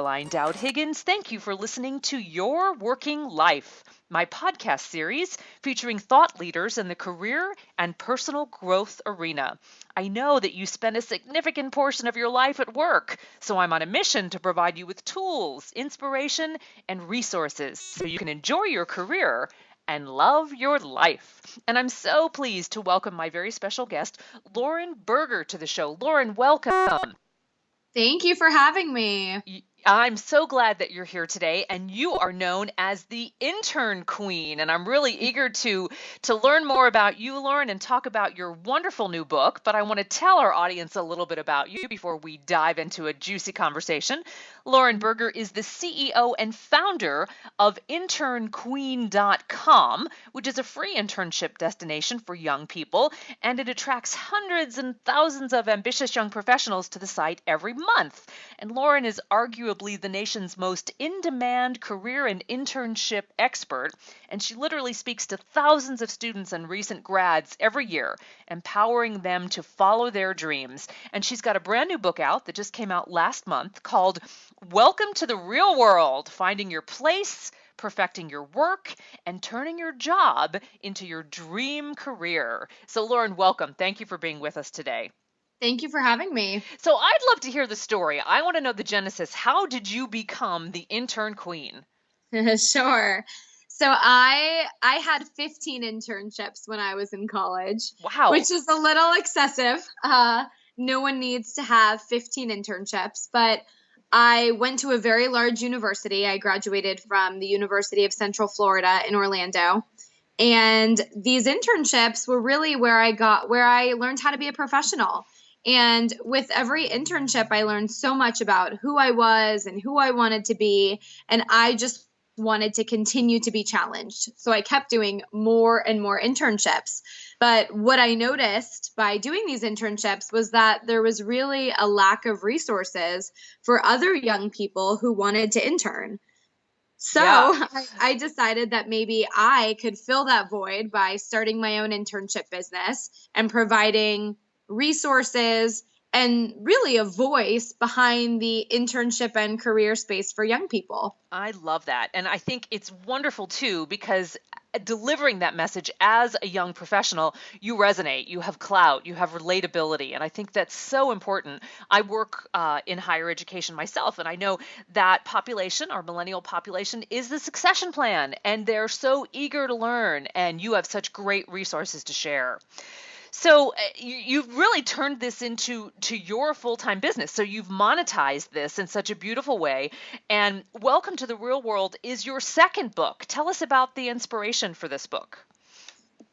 Caroline Dowd-Higgins. Thank you for listening to Your Working Life, my podcast series featuring thought leaders in the career and personal growth arena. I know that you spend a significant portion of your life at work, so I'm on a mission to provide you with tools, inspiration, and resources so you can enjoy your career and love your life. And I'm so pleased to welcome my very special guest, Lauren Berger, to the show. Lauren, welcome. Thank you for having me. I'm so glad that you're here today, and you are known as the Intern Queen, and I'm really eager to learn more about you, Lauren, and talk about your wonderful new book, but I want to tell our audience a little bit about you before we dive into a juicy conversation. Lauren Berger is the CEO and founder of internqueen.com, which is a free internship destination for young people, and it attracts hundreds and thousands of ambitious young professionals to the site every month. And Lauren is arguably the nation's most in-demand career and internship expert, and she literally speaks to thousands of students and recent grads every year, empowering them to follow their dreams. And she's got a brand new book out that just came out last month called Welcome to the Real World: Finding Your Place, Perfecting Your Work, and Turning Your Job into Your Dream Career. So Lauren, welcome. Thank you for being with us today. Thank you for having me. So I'd love to hear the story. I want to know the genesis. How did you become the Intern Queen? Sure. So I had 15 internships when I was in college. Wow. Which is a little excessive. No one needs to have 15 internships, but I went to a very large university. I graduated from the University of Central Florida in Orlando. And these internships were really where I learned how to be a professional. And with every internship, I learned so much about who I was and who I wanted to be. And I just wanted to continue to be challenged. So I kept doing more and more internships. But what I noticed by doing these internships was that there was really a lack of resources for other young people who wanted to intern. So I decided that maybe I could fill that void by starting my own internship business and providing resources and really a voice behind the internship and career space for young people. I love that. And I think it's wonderful too, because delivering that message as a young professional, you resonate, you have clout, you have relatability. And I think that's so important. I work in higher education myself, and I know that population, our millennial population, is the succession plan, and they're so eager to learn, and you have such great resources to share. So you've really turned this into your full-time business. So you've monetized this in such a beautiful way. And Welcome to the Real World is your second book. Tell us about the inspiration for this book.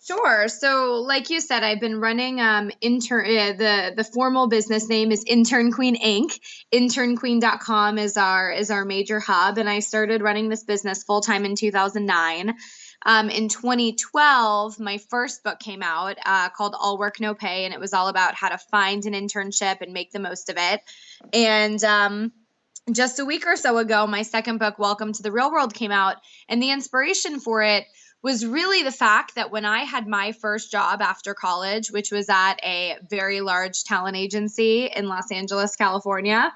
Sure. So like you said, I've been running the formal business name is Intern Queen Inc. Internqueen.com is our major hub. And I started running this business full-time in 2009. In 2012, my first book came out called All Work, No Pay, and it was all about how to find an internship and make the most of it. And just a week or so ago, my second book, Welcome to the Real World, came out, and the inspiration for it was really the fact that when I had my first job after college, which was at a very large talent agency in Los Angeles, California,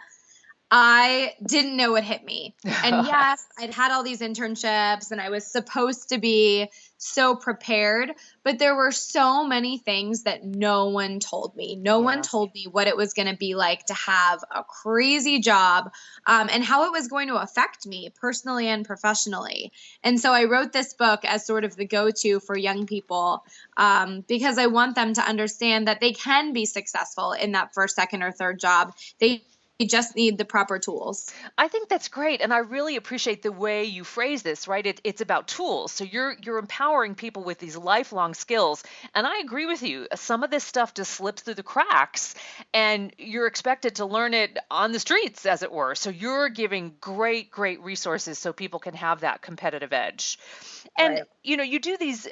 I didn't know what hit me. And yes, I'd had all these internships and I was supposed to be so prepared, but there were so many things that no one told me. No one told me what it was going to be like to have a crazy job and how it was going to affect me personally and professionally. And so I wrote this book as sort of the go-to for young people because I want them to understand that they can be successful in that first, second, or third job. You just need the proper tools. I think that's great. And I really appreciate the way you phrase this, right? It's about tools. So you're empowering people with these lifelong skills. And I agree with you. Some of this stuff just slips through the cracks and you're expected to learn it on the streets, as it were. So you're giving great resources so people can have that competitive edge. And, you do these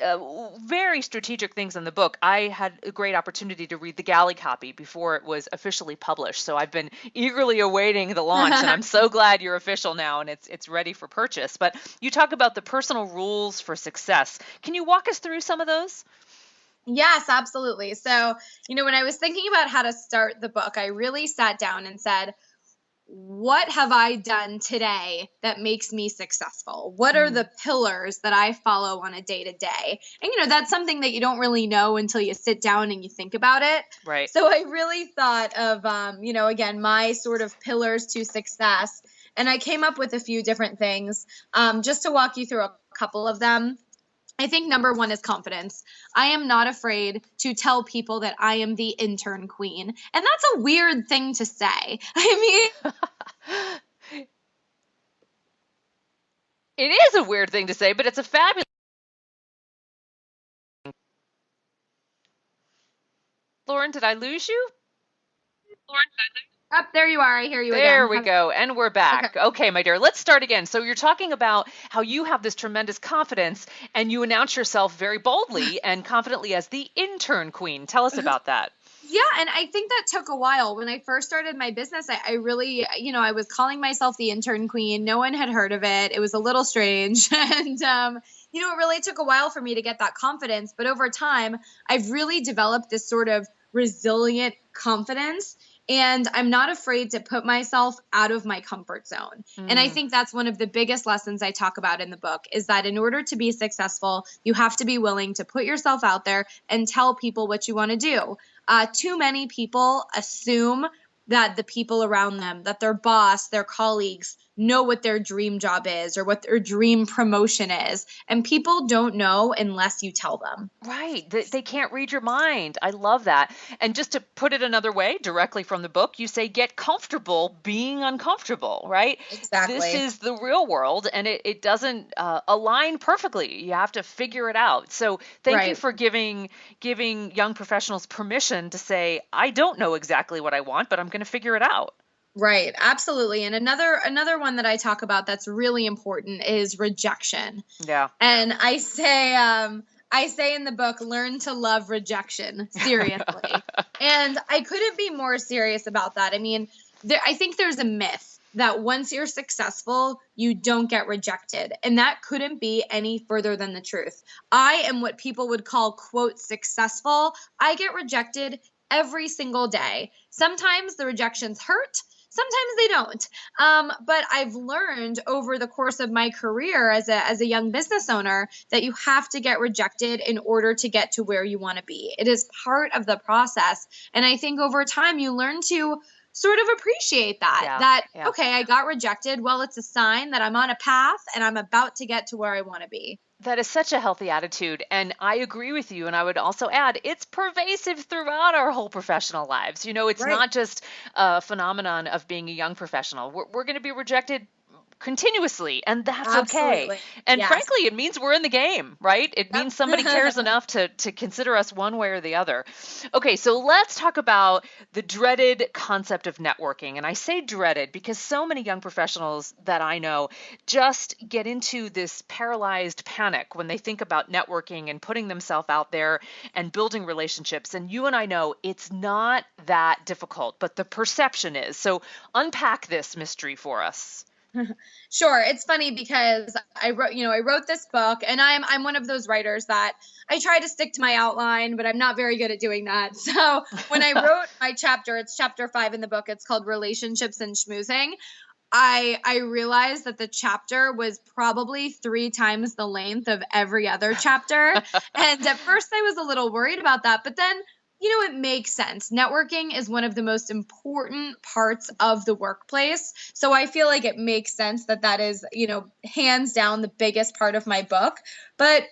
very strategic things in the book. I had a great opportunity to read the galley copy before it was officially published. So I've been eagerly awaiting the launch, and I'm so glad you're official now and it's ready for purchase. But you talk about the personal rules for success. Can you walk us through some of those? Yes, absolutely. So, when I was thinking about how to start the book, I really sat down and said, what have I done today that makes me successful? What are the pillars that I follow on a day to day? And, that's something that you don't really know until you sit down and you think about it. Right. So I really thought of, again, my sort of pillars to success. And I came up with a few different things just to walk you through a couple of them. I think number one is confidence. I am not afraid to tell people that I am the intern queen. And that's a weird thing to say. I mean, It is a weird thing to say, but it's a fabulous. Lauren, did I lose you? up there you are. I hear you There again. we go. And we're Okay. back. Okay, my dear, let's start again. So you're talking about how you have this tremendous confidence and you announce yourself very boldly and confidently as the intern queen. Tell us about that. Yeah, and I think that took a while. When I first started my business, I really, I was calling myself the intern queen. No one had heard of it. It was a little strange. And, it really took a while for me to get that confidence. But over time, I've really developed this sort of resilient confidence. And I'm not afraid to put myself out of my comfort zone. And I think that's one of the biggest lessons I talk about in the book is that in order to be successful, you have to be willing to put yourself out there and tell people what you want to do. Too many people assume that the people around them, that their boss, their colleagues know what their dream job is or what their dream promotion is. And people don't know unless you tell them. Right. They can't read your mind. I love that. And just to put it another way, directly from the book, you say get comfortable being uncomfortable, right? This Exactly. is the real world and it doesn't align perfectly. You have to figure it out. So thank you Right. for giving young professionals permission to say, I don't know exactly what I want, but I'm going to figure it out. Right, absolutely. And another one that I talk about that's really important is rejection. Yeah. And I say in the book, learn to love rejection, seriously. And I couldn't be more serious about that. I mean, I think there's a myth that once you're successful, you don't get rejected. And that couldn't be any further than the truth. I am what people would call, quote, successful. I get rejected every single day. Sometimes the rejections hurt. Sometimes they don't. But I've learned over the course of my career as a young business owner that you have to get rejected in order to get to where you want to be. It is part of the process. And I think over time you learn to sort of appreciate that, okay, I got rejected. Well, it's a sign that I'm on a path and I'm about to get to where I want to be. That is such a healthy attitude. And I agree with you. And I would also add, it's pervasive throughout our whole professional lives. It's Right. not just a phenomenon of being a young professional. We're going to be rejected continuously, and that's okay. Absolutely. And Yes. frankly, it means we're in the game, right? It means somebody cares Yep. enough to consider us one way or the other. Okay, so let's talk about the dreaded concept of networking. And I say dreaded because so many young professionals that I know just get into this paralyzed panic when they think about networking and putting themselves out there and building relationships. And you and I know it's not that difficult, but the perception is. So unpack this mystery for us. Sure. It's funny because I wrote this book and I'm one of those writers that I try to stick to my outline, but I'm not very good at doing that. So when I wrote my chapter, it's chapter 5 in the book, it's called Relationships and Schmoozing. I realized that the chapter was probably 3 times the length of every other chapter. And at first I was a little worried about that, but then it makes sense. Networking is one of the most important parts of the workplace. So I feel like it makes sense that is, hands down the biggest part of my book. But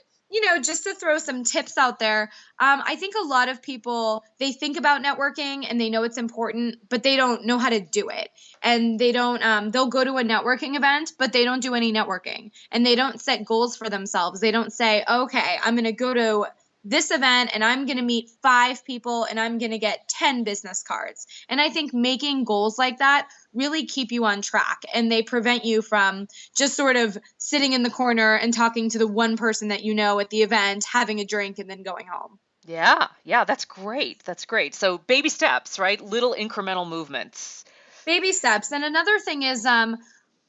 just to throw some tips out there, I think a lot of people, they think about networking and they know it's important, but they don't know how to do it. And they don't, they'll go to a networking event, but they don't do any networking. And they don't set goals for themselves. They don't say, okay, I'm going to go to this event and I'm going to meet 5 people and I'm going to get 10 business cards. And I think making goals like that really keep you on track and they prevent you from just sort of sitting in the corner and talking to the one person that you know at the event, having a drink and then going home. Yeah, that's great. That's great. So baby steps, right? Little incremental movements. Baby steps. And another thing is a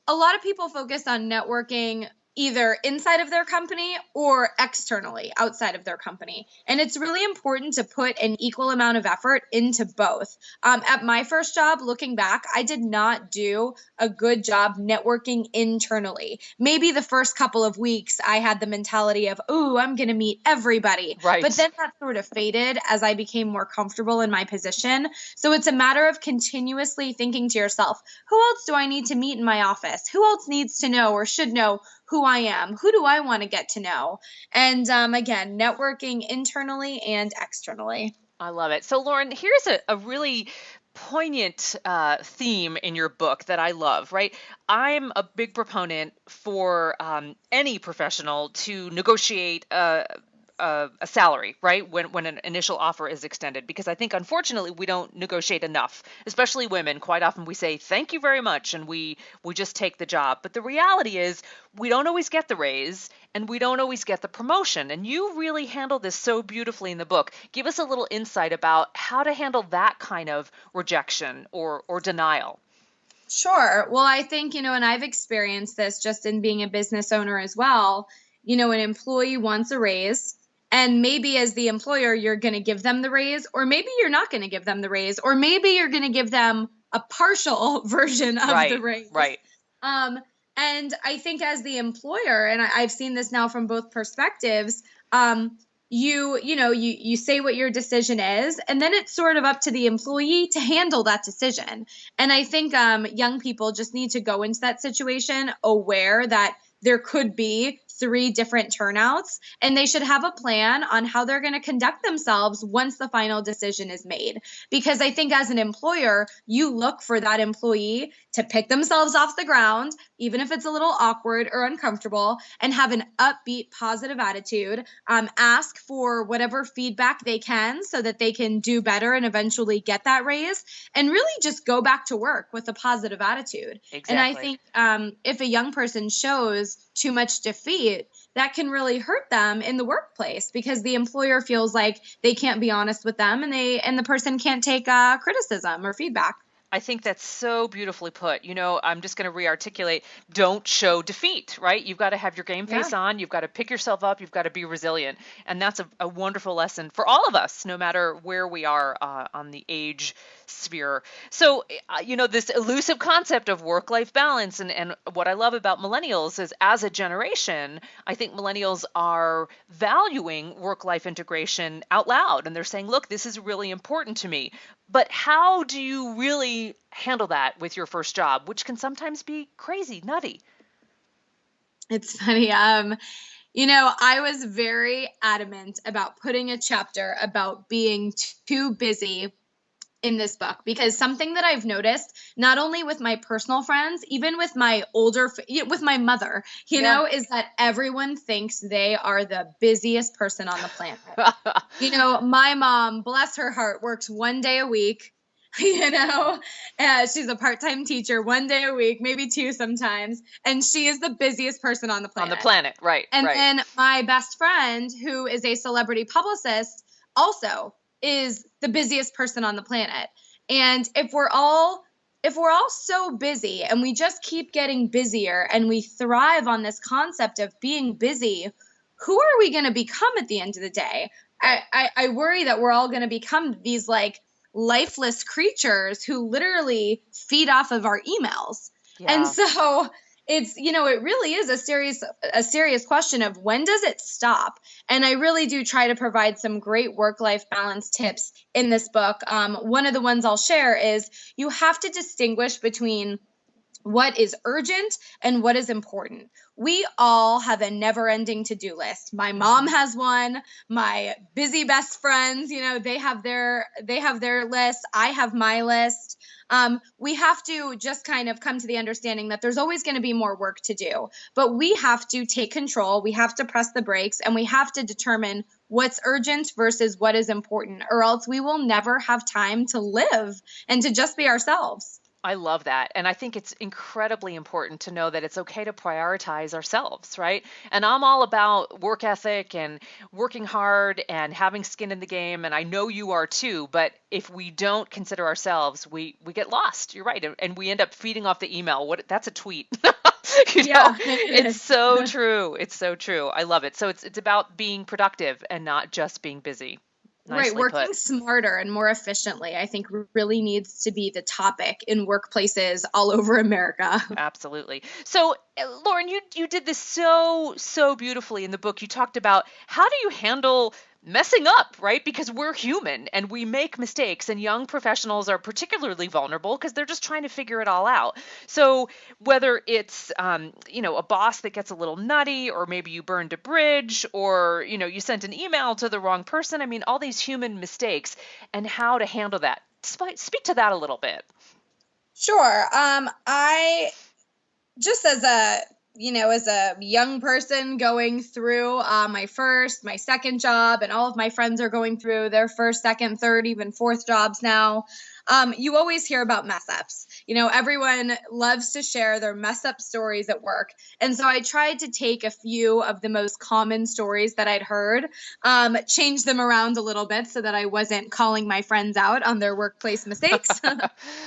lot of people focus on networking either inside of their company or externally outside of their company. And it's really important to put an equal amount of effort into both. At my first job, looking back, I did not do a good job networking internally. Maybe the first couple of weeks, I had the mentality of, oh, I'm going to meet everybody. But Right. then that sort of faded as I became more comfortable in my position. So it's a matter of continuously thinking to yourself, who else do I need to meet in my office? Who else needs to know or should know who I am? Who do I want to get to know? And again, networking internally and externally. I love it. So, Lauren, here's a really poignant theme in your book that I love, right? I'm a big proponent for any professional to negotiate a salary, right? When an initial offer is extended, because I think unfortunately we don't negotiate enough, especially women. Quite often we say thank you very much and we just take the job. But the reality is we don't always get the raise and we don't always get the promotion. And you really handle this so beautifully in the book. Give us a little insight about how to handle that kind of rejection or denial. Sure. Well, I think, and I've experienced this just in being a business owner as well. An employee wants a raise, and maybe as the employer, you're going to give them the raise, or maybe you're not going to give them the raise, or maybe you're going to give them a partial version of the Right, raise. right. Um, and I think as the employer, and I've seen this now from both perspectives, you say what your decision is, and then it's sort of up to the employee to handle that decision. And I think young people just need to go into that situation aware that there could be three different turnouts, and they should have a plan on how they're going to conduct themselves once the final decision is made. Because I think as an employer, you look for that employee to pick themselves off the ground, even if it's a little awkward or uncomfortable, and have an upbeat, positive attitude. Ask for whatever feedback they can so that they can do better and eventually get that raise, and really just go back to work with a positive attitude. And I Exactly. think if a young person shows too much defeat, that can really hurt them in the workplace because the employer feels like they can't be honest with them, and the person can't take criticism or feedback. I think that's so beautifully put. I'm just going to re-articulate, don't show defeat, right? You've got to have your game Yeah. face on. You've got to pick yourself up. You've got to be resilient. And that's a wonderful lesson for all of us, no matter where we are on the age sphere. So, this elusive concept of work-life balance, and what I love about millennials is as a generation, I think millennials are valuing work-life integration out loud. And they're saying, look, this is really important to me. But how do you really handle that with your first job, which can sometimes be crazy, nutty? It's funny. I was very adamant about putting a chapter about being too busy in this book because something that I've noticed, not only with my personal friends, even with my with my mother, Yeah. is that everyone thinks they are the busiest person on the planet. My mom, bless her heart, works one day a week. She's a part-time teacher, one day a week, maybe two sometimes, and she is the busiest person on the On the planet. planet, right, And right. then my best friend, who is a celebrity publicist, also is the busiest person on the planet. And if we're all so busy and we just keep getting busier and we thrive on this concept of being busy, who are we going to become at the end of the day? I worry that we're all going to become these like lifeless creatures who literally feed off of our emails. And Yeah. so it really is a serious question of when does it stop? And I really do try to provide some great work-life balance tips in this book. One of the ones I'll share is you have to distinguish between what is urgent and what is important. We all have a never-ending to-do list. My mom has one. My busy best friends, they have their list. I have my list. We have to just kind of come to the understanding that there's always going to be more work to do, but we have to take control. We have to press the brakes, and we have to determine what's urgent versus what is important, or else we will never have time to live and to just be ourselves. I love that. And I think it's incredibly important to know that it's okay to prioritize ourselves, right? And I'm all about work ethic and working hard and having skin in the game. And I know you are too. But if we don't consider ourselves, we get lost. You're right. And we end up feeding off the email. That's a tweet. You know, Yeah, it it's is. so true. It's so true. I love it. So it's about being productive and not just being busy. Right, Nicely put. working smarter and more efficiently, I think really needs to be the topic in workplaces all over America. Absolutely. So, Lauren, you did this so beautifully in the book. You talked about how do you handle messing up, right? Because we're human and we make mistakes, and young professionals are particularly vulnerable because they're just trying to figure it all out. So, whether it's a boss that gets a little nutty, or maybe you burned a bridge, or you sent an email to the wrong person. I mean, all these human mistakes and how to handle that. Speak to that a little bit. Sure. I just as a as a young person going through my first, my second job, and all of my friends are going through their first, second, third, even fourth jobs now. You always hear about mess ups. Everyone loves to share their mess up stories at work. And so I tried to take a few of the most common stories that I'd heard, change them around a little bit so that I wasn't calling my friends out on their workplace mistakes.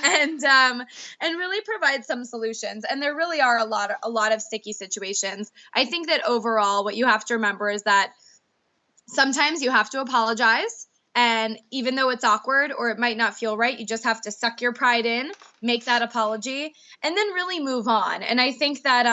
And really provide some solutions. And there really are a lot of sticky situations. I think that overall, what you have to remember is that sometimes you have to apologize. And even though it's awkward or it might not feel right, you just have to suck your pride in, make that apology, and then really move on. And I think that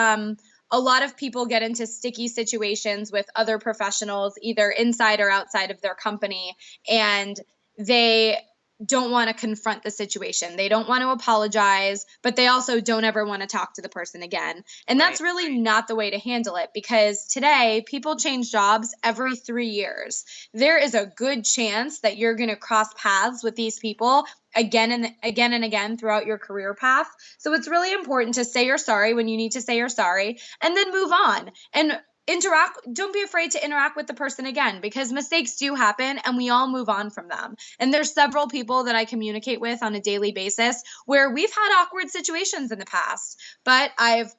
a lot of people get into sticky situations with other professionals, either inside or outside of their company, and they don't want to confront the situation. They don't want to apologize, but they also don't ever want to talk to the person again. And Right. that's really not the way to handle it, because today people change jobs every 3 years. There is a good chance that you're going to cross paths with these people again and again and again throughout your career path. So it's really important to say you're sorry when you need to say you're sorry, and then move on and don't be afraid to interact with the person again, because mistakes do happen and we all move on from them. And there's several people that I communicate with on a daily basis where we've had awkward situations in the past, but I've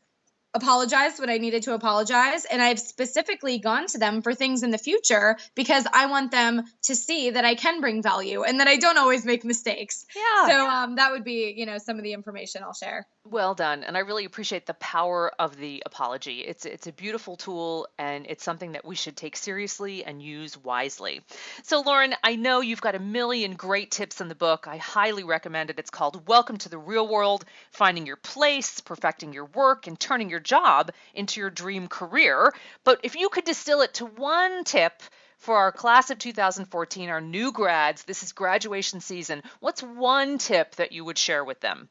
apologized when I needed to apologize. And I've specifically gone to them for things in the future because I want them to see that I can bring value and that I don't always make mistakes. Yeah. So that would be, some of the information I'll share. Well done. And I really appreciate the power of the apology. It's a beautiful tool, and it's something that we should take seriously and use wisely. So, Lauren, I know you've got a million great tips in the book. I highly recommend it. It's called Welcome to the Real World: Finding Your Place, Perfecting Your Work, and Turning Your Job into Your Dream Career. But if you could distill it to one tip for our class of 2014, our new grads, this is graduation season, what's one tip that you would share with them?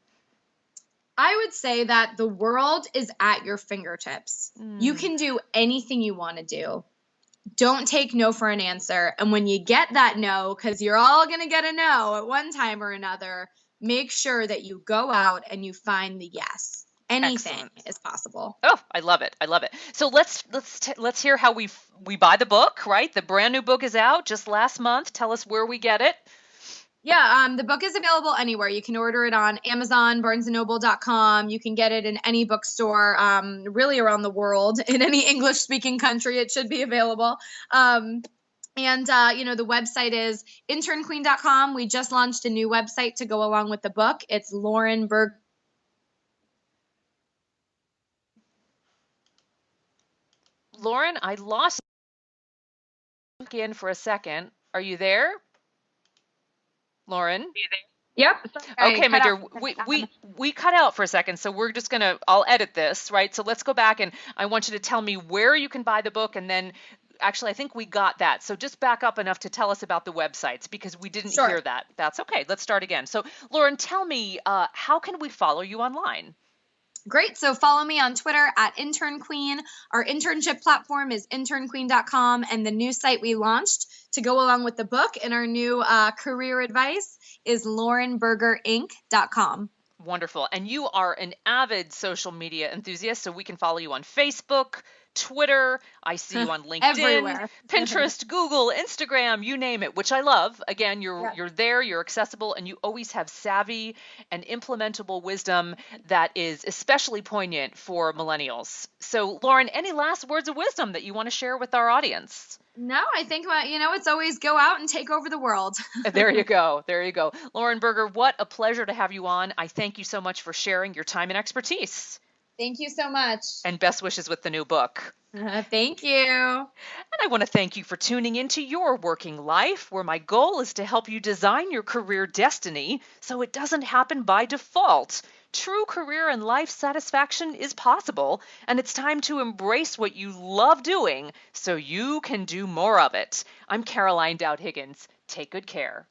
I would say that the world is at your fingertips. You can do anything you want to do. Don't take no for an answer. And when you get that no, because you're all going to get a no at one time or another, make sure that you go out and you find the yes. Anything Excellent. is possible. Oh, I love it. I love it. So let's hear how we buy the book, right? The brand new book is out just last month. Tell us where we get it. Yeah, the book is available anywhere. You can order it on Amazon, barnesandnoble.com. You can get it in any bookstore, really around the world. In any English-speaking country, it should be available. And the website is internqueen.com. We just launched a new website to go along with the book. It's Lauren Berger. Lauren, I lost you again for a second. Are you there? Lauren? Yep. Sorry, Okay, my cut dear, off. we cut out for a second, so we're just gonna, I'll edit this, right? So let's go back, and I want you to tell me where you can buy the book, and then actually I think we got that. So just back up enough to tell us about the websites, because we didn't Sure. hear that. That's okay. Let's start again. So Lauren, tell me, how can we follow you online? Great. So follow me on Twitter at Intern Queen. Our internship platform is internqueen.com. And the new site we launched to go along with the book and our new career advice is laurenbergerinc.com. Wonderful. And you are an avid social media enthusiast, so we can follow you on Facebook, Twitter. I see you on LinkedIn, Everywhere. Pinterest, Google, Instagram, you name it, which I love. Again, Yeah. you're there, you're accessible, and you always have savvy and implementable wisdom that is especially poignant for millennials. So, Lauren, any last words of wisdom that you want to share with our audience? No, I think, it's always go out and take over the world. There you go. There you go. Lauren Berger, what a pleasure to have you on. I thank you so much for sharing your time and expertise. Thank you so much. And best wishes with the new book. Thank you. And I want to thank you for tuning into Your Working Life, where my goal is to help you design your career destiny so it doesn't happen by default. True career and life satisfaction is possible, and it's time to embrace what you love doing so you can do more of it. I'm Caroline Dowd-Higgins. Take good care.